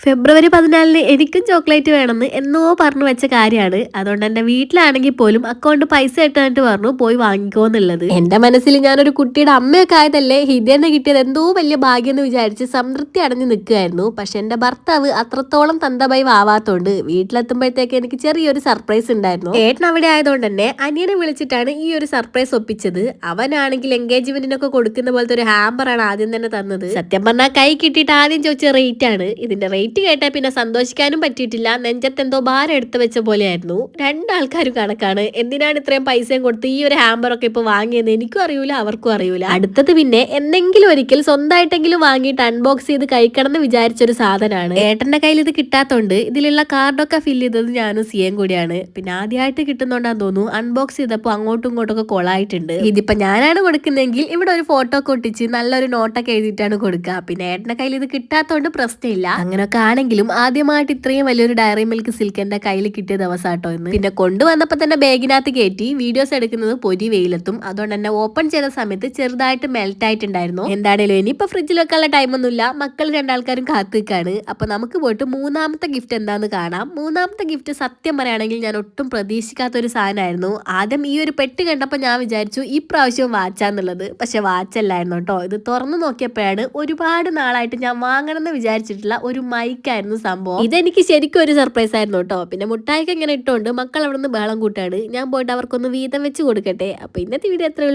ഫെബ്രുവരി 14-ന് എനിക്കും ചോക്ലേറ്റ് വേണമെന്ന് എന്നോ പറഞ്ഞു വെച്ച കാര്യമാണ്. അതുകൊണ്ട് എന്റെ വീട്ടിലാണെങ്കിൽ പോലും അക്കൗണ്ട് പൈസ ഇട്ടിട്ട് പറഞ്ഞു പോയി വാങ്ങിക്കോന്നുള്ളത്. എന്റെ മനസ്സിൽ ഞാനൊരു കുട്ടിയുടെ അമ്മയൊക്കെ ആയതല്ലേ ഹിതേനെ കിട്ടിയത് എന്തോ വലിയ ഭാഗ്യം എന്ന് വിചാരിച്ച് സംതൃപ്തി അടഞ്ഞു നിൽക്കുകയായിരുന്നു. പക്ഷെ എന്റെ ഭർത്താവ് അത്രത്തോളം തന്തബൈവ് ആവാത്തോണ്ട് വീട്ടിലെത്തുമ്പോഴത്തേക്ക് എനിക്ക് ചെറിയൊരു സർപ്രൈസ് ഉണ്ടായിരുന്നു. ഏട്ടൻ അവിടെ ആയതുകൊണ്ട് തന്നെ അനിയനെ വിളിച്ചിട്ടാണ് ഈ ഒരു സർപ്രൈസ് ഒപ്പിച്ചത്. അവനാണെങ്കിൽ എൻഗേജ്മെന്റിനൊക്കെ കൊടുക്കുന്ന പോലത്തെ ഒരു ഹാമ്പറാണ് ആദ്യം തന്നെ തന്നത്. സത്യം പറഞ്ഞാൽ കൈ കിട്ടിയിട്ട് ആദ്യം ചോദിച്ച റേറ്റ് ആണ്. ഇതിന്റെ റേറ്റ് കേട്ടാൽ പിന്നെ സന്തോഷിക്കാനും പറ്റിയിട്ടില്ല. നെഞ്ചത്തെന്തോ ഭാരം എടുത്തു വെച്ച പോലെയായിരുന്നു. രണ്ടാൾക്കാരും കണക്കാണ്. എന്തിനാണ് ഇത്രയും പൈസയും കൊടുത്ത് ഈ ഒരു ഹാമ്പറൊക്കെ ഇപ്പൊ വാങ്ങിയെന്ന് എനിക്കും അറിയൂല, അവർക്കും അറിയൂല. അടുത്തത് പിന്നെ എന്തെങ്കിലും ഒരിക്കൽ സ്വന്തമായിട്ടെങ്കിലും വാങ്ങിയിട്ട് അൺബോക്സ് ചെയ്ത് കഴിക്കണം എന്ന് വിചാരിച്ചൊരു സാധനമാണ്. ഏട്ടന്റെ കയ്യിൽ ഇത് കിട്ടാത്തോണ്ട് ഇതിലുള്ള കാർഡൊക്കെ ഫില്ല് ചെയ്തത് ഞാനും സിയും കൂടിയാണ്. പിന്നെ ആദ്യമായിട്ട് കിട്ടുന്നോണ്ടാന്ന് തോന്നുന്നു അൺബോക്സ് ചെയ്തപ്പോൾ അങ്ങോട്ടും ഇങ്ങോട്ടും ഒക്കെ കൊളായിട്ടുണ്ട്. ഇതിപ്പോ ഞാനാണ് കൊടുക്കുന്നതെങ്കിൽ ഇവിടെ ഒരു ഫോട്ടോ ഒക്കെ ഒട്ടിച്ച് നല്ലൊരു നോട്ടൊക്കെ എഴുതിയിട്ടാണ് കൊടുക്കുക. പിന്നെ ഏട്ടന്റെ കയ്യിൽ ഇത് കിട്ടാത്തോണ്ട് പ്രശ്നമില്ല. അങ്ങനൊക്കെ ആണെങ്കിലും ആദ്യമായിട്ട് ഇത്രയും വലിയൊരു ഡയറി മിൽക്ക് സിൽക്ക് എന്റെ കയ്യിൽ കിട്ടിയ ദിവസമാട്ടോ ഇന്ന്. പിന്നെ കൊണ്ടുവന്നപ്പോ തന്നെ ബാഗിനകത്ത് കയറ്റി വീഡിയോസ് എടുക്കുന്നത് പൊരി വെയിലെത്തും. അതുകൊണ്ട് തന്നെ ഓപ്പൺ ചെയ്ത സമയത്ത് ചെറുതായിട്ട് മെൽറ്റ് ആയിട്ടുണ്ടായിരുന്നു. എന്താണേലും ഇനിയിപ്പോ ഫ്രിഡ്ജിൽ വെക്കാനുള്ള ടൈമൊന്നുമില്ല. മക്കൾ രണ്ടാൾക്കാരും കാത്തിക്കാണ്. അപ്പൊ നമുക്ക് പോയിട്ട് മൂന്നാമത്തെ ഗിഫ്റ്റ് എന്താന്ന് കാണാം. മൂന്നാമത്തെ ഗിഫ്റ്റ് സത്യം പറയുകയാണെങ്കിൽ ഞാൻ ഒട്ടും പ്രതീക്ഷിക്കാത്ത ഒരു സാധനമായിരുന്നു. ആദ്യം ഈ ഒരു പെട്ടി കണ്ടപ്പോൾ ഞാൻ വിചാരിച്ചു ഈ പ്രാവശ്യം വാച്ചാന്നുള്ളത്. പക്ഷെ വാച്ചല്ലായിരുന്നു കേട്ടോ. ഇത് തുറന്നു നോക്കിയപ്പോഴാണ് ഒരുപാട് നാളായിട്ട് ഞാൻ വാങ്ങണം എന്ന് വിചാരിച്ചിട്ടുള്ള ഒരു മൈക്കായിരുന്നു സംഭവം. ഇതെനിക്ക് ശരിക്കും ഒരു സർപ്രൈസ് ആയിരുന്നു കേട്ടോ. പിന്നെ മുട്ടായിക്ക് ഇങ്ങനെ ഇട്ടോണ്ട് മക്കൾ അവിടെ നിന്ന് ബഹളം കൂട്ടാണ്. ഞാൻ പോയിട്ട് അവർക്കൊന്ന് വീതം വെച്ച് കൊടുക്കട്ടെ. അപ്പൊ ഇന്നത്തെ വീഡിയോ എത്രയുള്ളൂ.